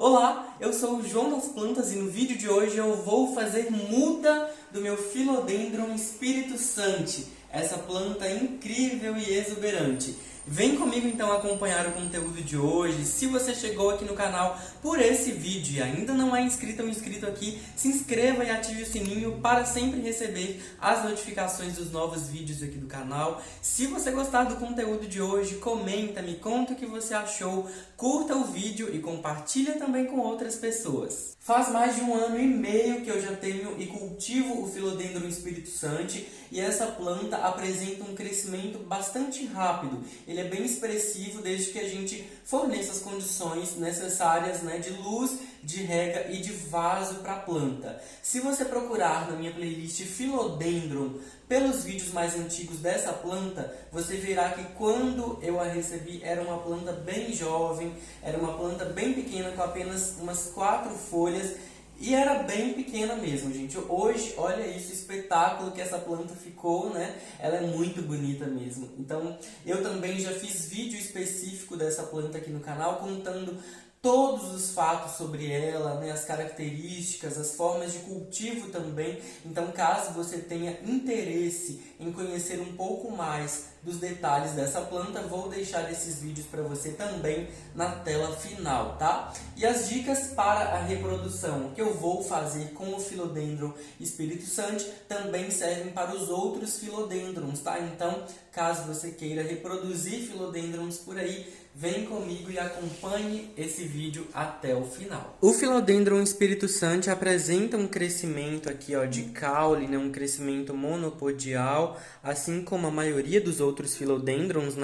Olá, eu sou o João das Plantas e no vídeo de hoje eu vou fazer muda do meu Philodendron Spiritus Santi, essa planta incrível e exuberante. Vem comigo então acompanhar o conteúdo de hoje. Se você chegou aqui no canal por esse vídeo e ainda não é inscrito ou inscrito aqui, se inscreva e ative o sininho para sempre receber as notificações dos novos vídeos aqui do canal. Se você gostar do conteúdo de hoje, comenta, me conta o que você achou, curta o vídeo e compartilha também com outras pessoas. Faz mais de 1 ano e meio que eu já tenho e cultivo o Philodendron Spiritus Santi e essa planta apresenta um crescimento bastante rápido. Ele é bem expressivo desde que a gente forneça as condições necessárias, de luz, de rega e de vaso para a planta. Se você procurar na minha playlist Philodendron pelos vídeos mais antigos dessa planta, você verá que quando eu a recebi era uma planta bem jovem, era uma planta bem pequena com apenas umas 4 folhas. E era bem pequena mesmo, gente. Hoje, olha isso, espetáculo que essa planta ficou, Ela é muito bonita mesmo. Então, eu também já fiz vídeo específico dessa planta aqui no canal, contando todos os fatos sobre ela, as características, as formas de cultivo também. Então, caso você tenha interesse em conhecer um pouco mais dos detalhes dessa planta, vou deixar esses vídeos para você também na tela final, tá? E as dicas para a reprodução que eu vou fazer com o Philodendron Spiritus Santi também servem para os outros Philodendrons, tá? Então, caso você queira reproduzir Philodendrons por aí, vem comigo e acompanhe esse vídeo até o final. O Philodendron Spiritus Santi apresenta um crescimento aqui, de caule, um crescimento monopodial, assim como a maioria dos outros Philodendrons,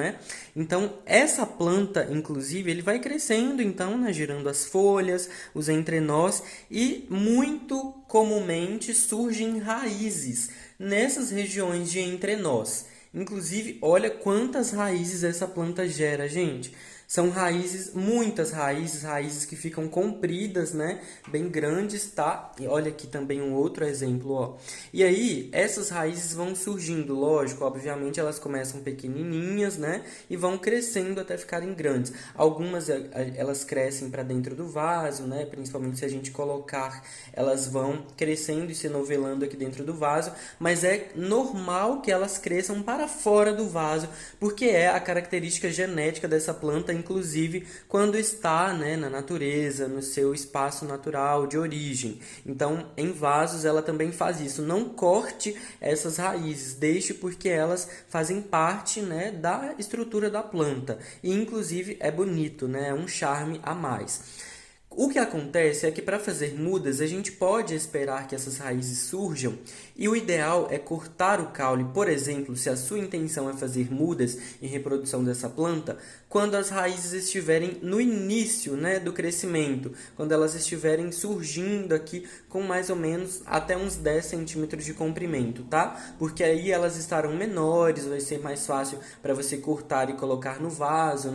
Então, essa planta, inclusive, ele vai crescendo, então, girando as folhas, os entrenós, e muito comumente surgem raízes nessas regiões de entrenós. Inclusive, olha quantas raízes essa planta gera, gente. São raízes, muitas raízes que ficam compridas, bem grandes, tá? E olha aqui também um outro exemplo, ó. E aí, essas raízes vão surgindo, lógico, obviamente elas começam pequenininhas, E vão crescendo até ficarem grandes. Algumas, elas crescem para dentro do vaso, Principalmente se a gente colocar, elas vão crescendo e se novelando aqui dentro do vaso. Mas é normal que elas cresçam para fora do vaso, porque é a característica genética dessa planta, inclusive quando está na natureza, no seu espaço natural de origem. Então, em vasos, ela também faz isso. Não corte essas raízes, deixe porque elas fazem parte da estrutura da planta. E, inclusive, é bonito, é um charme a mais. O que acontece é que para fazer mudas a gente pode esperar que essas raízes surjam e o ideal é cortar o caule, por exemplo, se a sua intenção é fazer mudas em reprodução dessa planta, quando as raízes estiverem no início do crescimento, quando elas estiverem surgindo aqui com mais ou menos até uns 10 centímetros de comprimento, tá? Porque aí elas estarão menores, vai ser mais fácil para você cortar e colocar no vaso,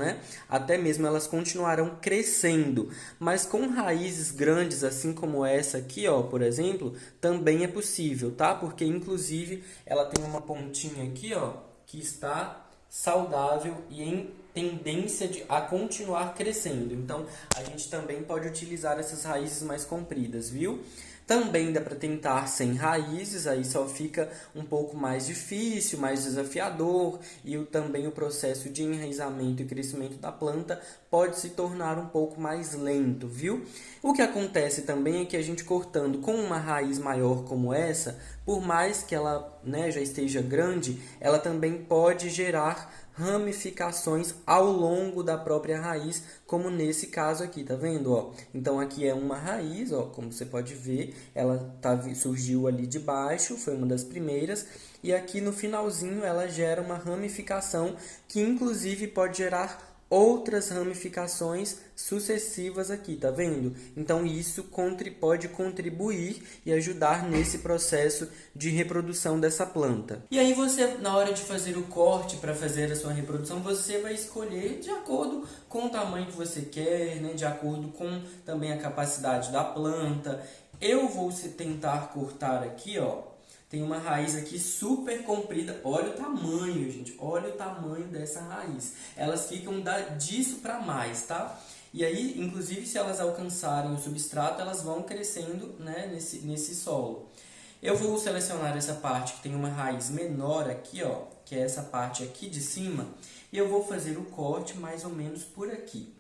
Até mesmo elas continuarão crescendo, mas com raízes grandes, assim como essa aqui, ó, por exemplo, também é possível, tá? Porque, inclusive, ela tem uma pontinha aqui, ó, que está saudável e em tendência a continuar crescendo. Então, a gente também pode utilizar essas raízes mais compridas, viu? Também dá para tentar sem raízes, aí só fica um pouco mais difícil, mais desafiador e também o processo de enraizamento e crescimento da planta pode se tornar um pouco mais lento, viu? O que acontece também é que a gente cortando com uma raiz maior como essa, por mais que ela já esteja grande, ela também pode gerar ramificações ao longo da própria raiz, como nesse caso aqui, tá vendo, ó? Então aqui é uma raiz, ó, como você pode ver, ela surgiu ali de baixo, foi uma das primeiras, e aqui no finalzinho ela gera uma ramificação que inclusive pode gerar outras ramificações sucessivas aqui, tá vendo? Então isso pode contribuir e ajudar nesse processo de reprodução dessa planta. E aí você, na hora de fazer o corte para fazer a sua reprodução, você vai escolher de acordo com o tamanho que você quer, de acordo com também a capacidade da planta. Eu vou tentar cortar aqui, ó. Tem uma raiz aqui super comprida. Olha o tamanho, gente. Olha o tamanho dessa raiz. Elas ficam disso para mais, tá? E aí, inclusive, se elas alcançarem o substrato, elas vão crescendo, né, nesse solo. Eu vou selecionar essa parte que tem uma raiz menor aqui, ó, que é essa parte aqui de cima, e eu vou fazer o corte mais ou menos por aqui.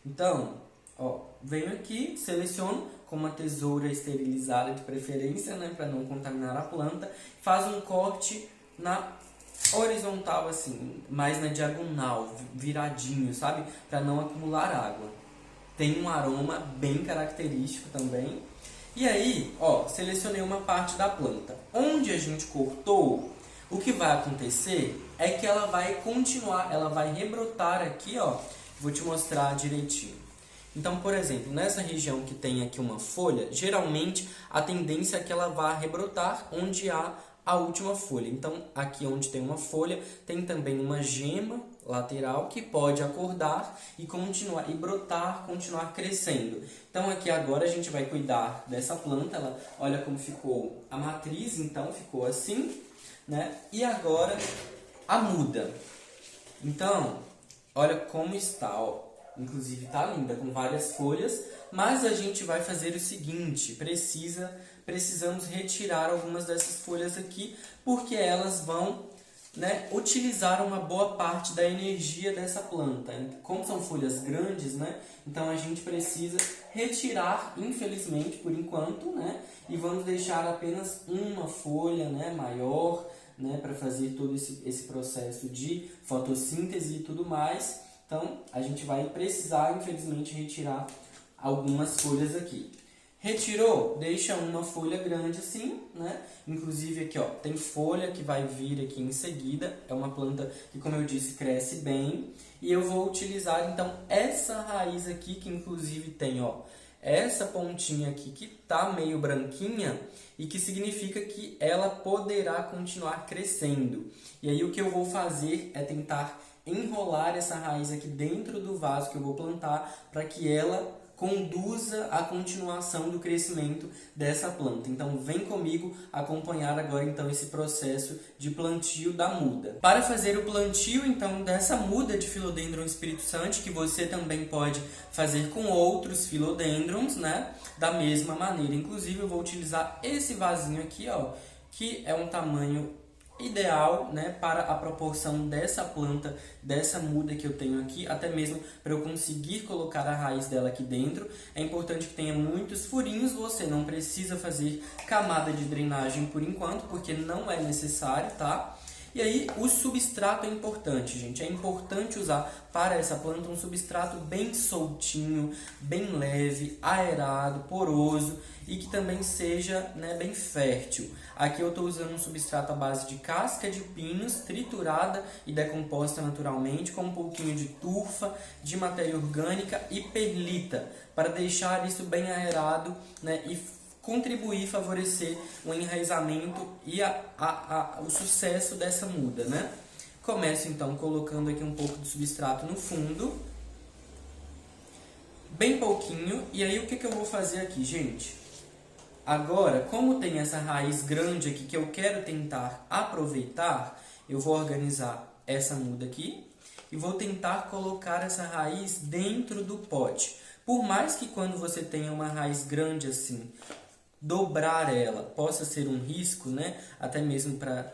Então, ó, venho aqui, seleciono com uma tesoura esterilizada de preferência, né, para não contaminar a planta, faz um corte na horizontal assim, mais na diagonal, viradinho, sabe? Para não acumular água. Tem um aroma bem característico também. E aí, ó, selecionei uma parte da planta. Onde a gente cortou, o que vai acontecer é que ela vai continuar, ela vai rebrotar aqui, ó. Vou te mostrar direitinho. Então, por exemplo, nessa região que tem aqui uma folha, geralmente a tendência é que ela vá rebrotar onde há a última folha. Então, aqui onde tem uma folha, tem também uma gema lateral que pode acordar e continuar e brotar, continuar crescendo. Então, aqui agora a gente vai cuidar dessa planta. Ela, olha como ficou a matriz, então ficou assim, né? E agora a muda. Então, olha como está, ó. Inclusive tá linda, com várias folhas, mas a gente vai fazer o seguinte, precisamos retirar algumas dessas folhas aqui, porque elas vão, né, utilizar uma boa parte da energia dessa planta. Como são folhas grandes, né, então a gente precisa retirar, infelizmente, por enquanto, né, e vamos deixar apenas uma folha, né, maior, né, para fazer todo esse processo de fotossíntese e tudo mais. Então, a gente vai precisar, infelizmente, retirar algumas folhas aqui. Retirou? Deixa uma folha grande assim, né? Inclusive aqui, ó, tem folha que vai vir aqui em seguida. É uma planta que, como eu disse, cresce bem. E eu vou utilizar, então, essa raiz aqui, que inclusive tem, ó, essa pontinha aqui que tá meio branquinha e que significa que ela poderá continuar crescendo. E aí o que eu vou fazer é tentar enrolar essa raiz aqui dentro do vaso que eu vou plantar para que ela conduza a continuação do crescimento dessa planta. Então vem comigo acompanhar agora então esse processo de plantio da muda. Para fazer o plantio então dessa muda de Philodendron Espírito Santo, que você também pode fazer com outros Philodendrons, né? Da mesma maneira. Inclusive eu vou utilizar esse vasinho aqui, ó, que é um tamanho ideal, né, para a proporção dessa planta, dessa muda que eu tenho aqui, até mesmo para eu conseguir colocar a raiz dela aqui dentro. É importante que tenha muitos furinhos, você não precisa fazer camada de drenagem por enquanto, porque não é necessário, tá? E aí, o substrato é importante, gente. É importante usar para essa planta um substrato bem soltinho, bem leve, aerado, poroso e que também seja, né, bem fértil. Aqui eu estou usando um substrato à base de casca de pinos, triturada e decomposta naturalmente, com um pouquinho de turfa, de matéria orgânica e perlita, para deixar isso bem aerado, né, e contribuir, favorecer o enraizamento e o sucesso dessa muda, né? Começo então colocando aqui um pouco de substrato no fundo, bem pouquinho, e aí o que eu vou fazer aqui, gente? Agora, como tem essa raiz grande aqui que eu quero tentar aproveitar, eu vou organizar essa muda aqui e vou tentar colocar essa raiz dentro do pote. Por mais que quando você tenha uma raiz grande assim, dobrar ela possa ser um risco, né? Até mesmo para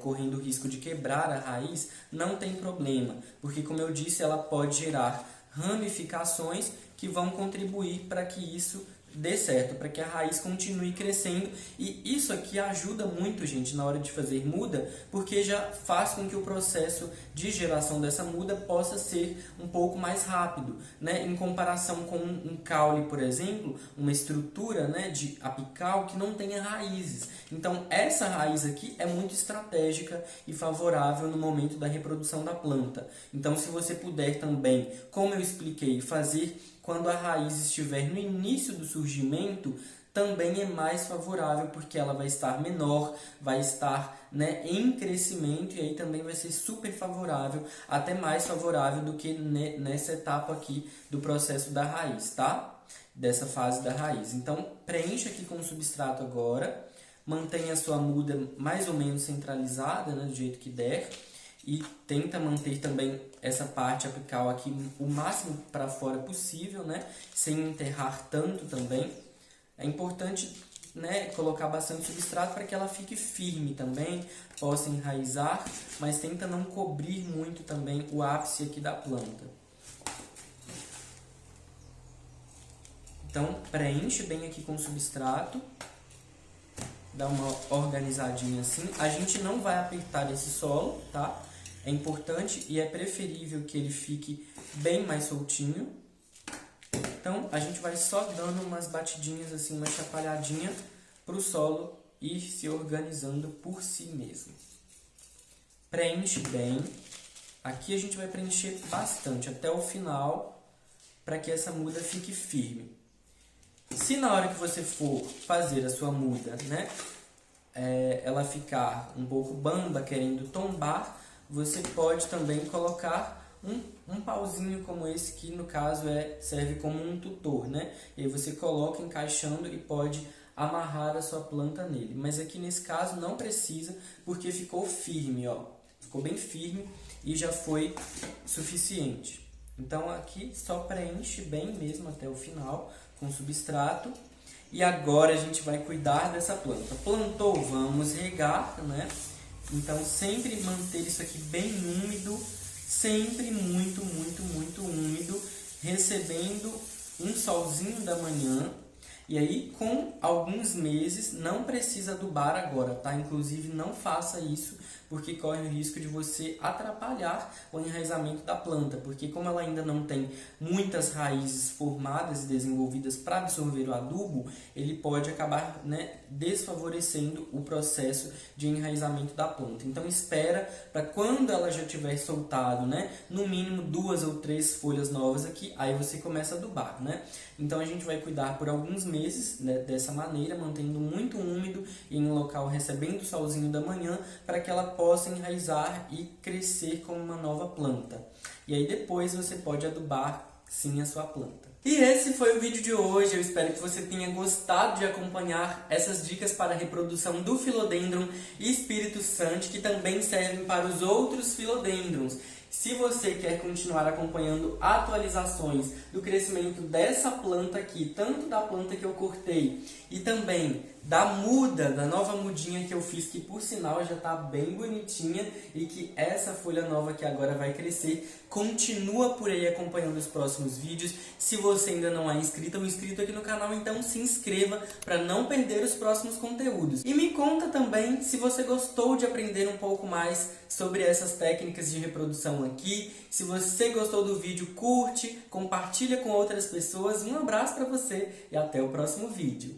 correndo o risco de quebrar a raiz, não tem problema, porque como eu disse, ela pode gerar ramificações que vão contribuir para que isso dê certo, para que a raiz continue crescendo. E isso aqui ajuda muito, gente, na hora de fazer muda, porque já faz com que o processo de geração dessa muda possa ser um pouco mais rápido, né? Em comparação com um caule, por exemplo, uma estrutura, né, de apical que não tenha raízes. Então essa raiz aqui é muito estratégica e favorável no momento da reprodução da planta. Então se você puder também, como eu expliquei, fazer quando a raiz estiver no início do surgimento, também é mais favorável, porque ela vai estar menor, vai estar, né, em crescimento, e aí também vai ser super favorável, até mais favorável do que nessa etapa aqui do processo da raiz, tá? Dessa fase da raiz. Então, preencha aqui com o substrato agora, mantenha a sua muda mais ou menos centralizada, né, do jeito que der, e tenta manter também essa parte apical aqui o máximo para fora possível, né? Sem enterrar tanto também. É importante, né, colocar bastante substrato para que ela fique firme também, possa enraizar, mas tenta não cobrir muito também o ápice aqui da planta. Então, preenche bem aqui com o substrato, dá uma organizadinha assim. A gente não vai apertar esse solo, tá? É importante e é preferível que ele fique bem mais soltinho. Então, a gente vai só dando umas batidinhas assim, uma chacoalhadinha para o solo ir se organizando por si mesmo. Preenche bem. Aqui a gente vai preencher bastante até o final para que essa muda fique firme. Se na hora que você for fazer a sua muda, né, ela ficar um pouco bamba, querendo tombar, você pode também colocar um pauzinho como esse, que no caso serve como um tutor, né? E aí você coloca encaixando e pode amarrar a sua planta nele. Mas aqui nesse caso não precisa, porque ficou firme, ó. Ficou bem firme e já foi suficiente. Então aqui só preenche bem mesmo até o final com substrato. E agora a gente vai cuidar dessa planta. Plantou, vamos regar, né? Então sempre manter isso aqui bem úmido, sempre muito úmido, recebendo um solzinho da manhã. E aí, com alguns meses, não precisa adubar agora, tá? Inclusive, não faça isso, porque corre o risco de você atrapalhar o enraizamento da planta, porque como ela ainda não tem muitas raízes formadas e desenvolvidas para absorver o adubo, ele pode acabar, né, desfavorecendo o processo de enraizamento da planta. Então, espera para quando ela já tiver soltado, né, no mínimo 2 ou 3 folhas novas aqui, aí você começa a adubar, né? Então, a gente vai cuidar por alguns meses, né, dessa maneira, mantendo muito úmido e em um local recebendo o solzinho da manhã, para que ela possa enraizar e crescer como uma nova planta. E aí depois você pode adubar sim a sua planta. E esse foi o vídeo de hoje. Eu espero que você tenha gostado de acompanhar essas dicas para a reprodução do Philodendron Spiritus Sancti, que também servem para os outros Philodendrons. Se você quer continuar acompanhando atualizações do crescimento dessa planta aqui, tanto da planta que eu cortei e também da muda, da nova mudinha que eu fiz, que por sinal já está bem bonitinha, e que essa folha nova que agora vai crescer, continua por aí acompanhando os próximos vídeos. Se você ainda não é inscrito ou inscrito aqui no canal, então se inscreva para não perder os próximos conteúdos. E me conta também se você gostou de aprender um pouco mais sobre essas técnicas de reprodução aqui. Se você gostou do vídeo, curte, compartilha com outras pessoas. Um abraço para você e até o próximo vídeo.